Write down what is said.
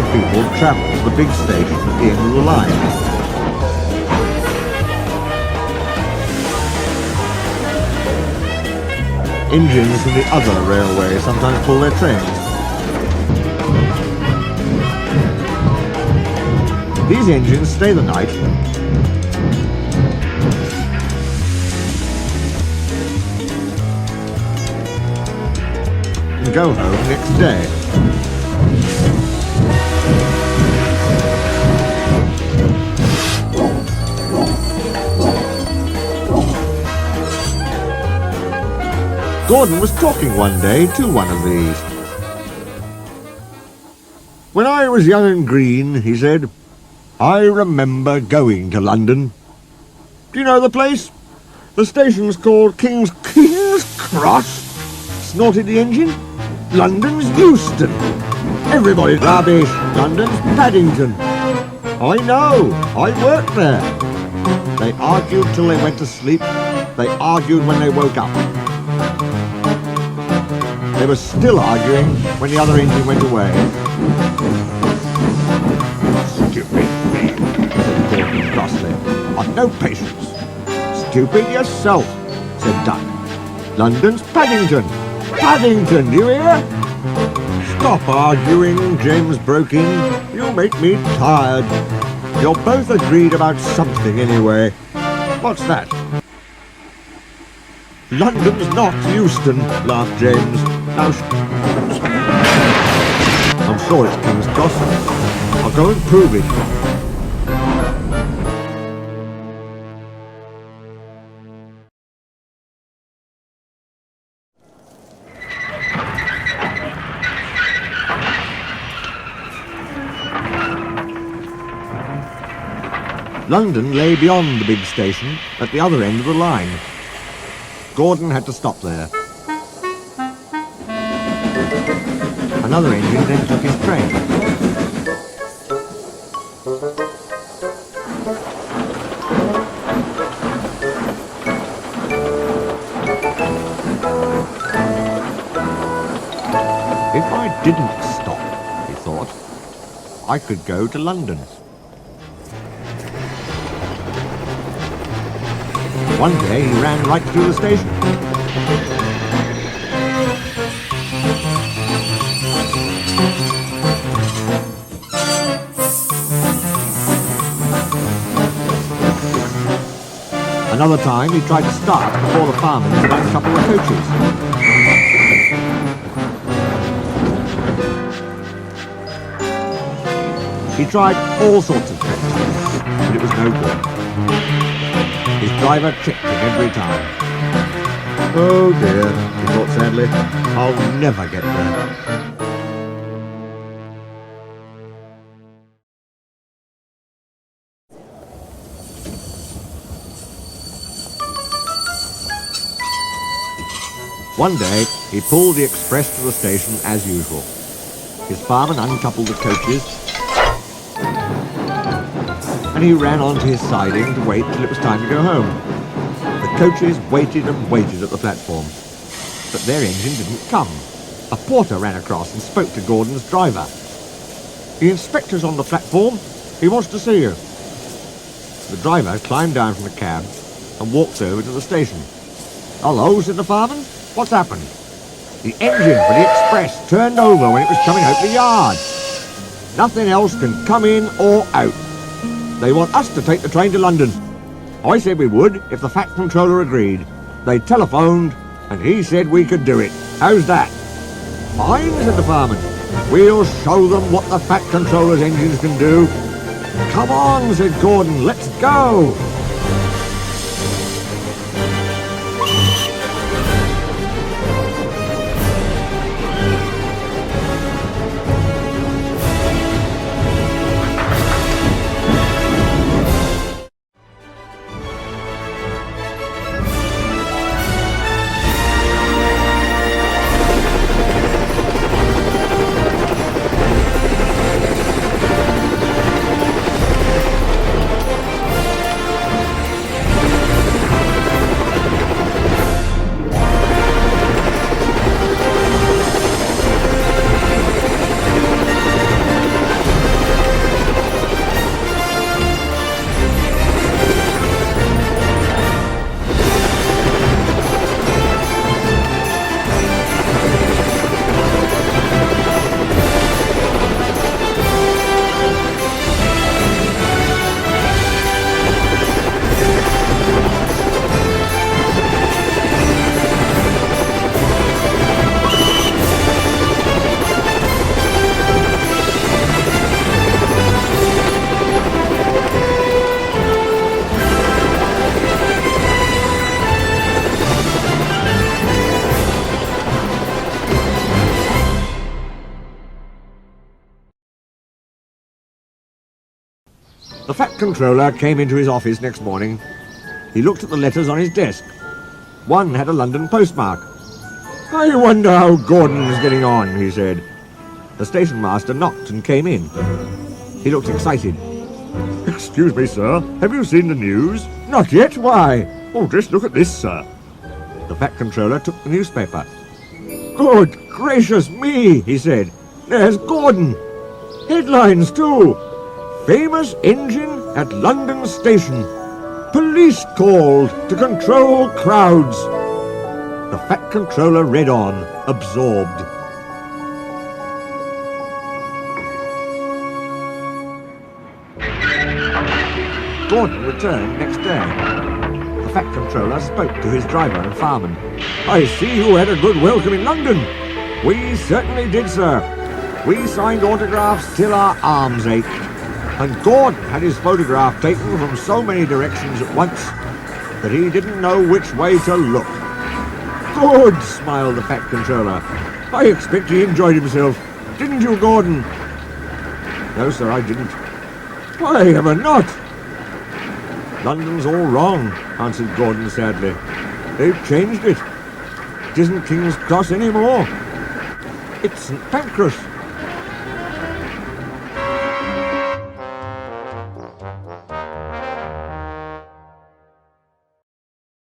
of people travel to the big station at the end of the line. Engines from the other railway sometimes pull their trains. These engines stay the night and go home next day. Gordon was talking one day to one of these. "When I was young and green," he said, "I remember going to London. Do you know the place? The station's called King's Cross," snorted the engine. "London's Euston. Everybody's rubbish. London's Paddington. I know. I worked there." They argued till they went to sleep. They argued when they woke up. They were still arguing when the other engine went away. "Stupid thing," said Gordon crossly. "I've no patience." "Stupid yourself," said Duck. "London's Paddington. Paddington, do you hear?" "Stop arguing," James broke in. "You make me tired. You're both agreed about something anyway. What's that?" "London's not Euston," laughed James. "Now I'm sure it's King's Cross. I'll go and prove it." London lay beyond the big station at the other end of the line. Gordon had to stop there. Another engine then took his train. If I didn't stop, he thought, I could go to London. One day he ran right through the station. Another time he tried to start before the firemen had uncoupled the coaches. He tried all sorts of tricks, but it was no good. His driver tricked him every time. "Oh dear," he thought sadly, "I'll never get there." One day, he pulled the express to the station as usual. His fireman uncoupled the coaches, and he ran onto his siding to wait till it was time to go home. The coaches waited and waited at the platform, but their engine didn't come. A porter ran across and spoke to Gordon's driver. "The inspector's on the platform. He wants to see you." The driver climbed down from the cab and walked over to the station. "Hello," said the fireman. "What's happened?" "The engine for the express turned over when it was coming out the yard. Nothing else can come in or out. They want us to take the train to London. I said we would if the Fat Controller agreed. They telephoned and he said we could do it. How's that?" "Fine," said the fireman. "We'll show them what the Fat Controller's engines can do." "Come on," said Gordon, "let's go." fat controller came into his office next morning. He looked at the letters on his desk. One had a London postmark. "I wonder how Gordon's getting on," he said. The station master knocked and came in. He looked excited. "Excuse me, sir, have you seen the news?" "Not yet, why?" "Oh, just look at this, sir." The fat controller took the newspaper. "Good gracious me," he said. "There's Gordon. Headlines, too. Famous engine at London station. Police called to control crowds." The fat controller read on, absorbed. Gordon returned next day. The fat controller spoke to his driver and fireman. "I see you had a good welcome in London." "We certainly did, sir. We signed autographs till our arms ached. And Gordon had his photograph taken from so many directions at once that he didn't know which way to look." "Good," smiled the fat controller. "I expect he enjoyed himself. Didn't you, Gordon?" "No, sir, I didn't." "Why ever not?" "London's all wrong," answered Gordon sadly. "They've changed it. It isn't King's Cross anymore. It's St. Pancras."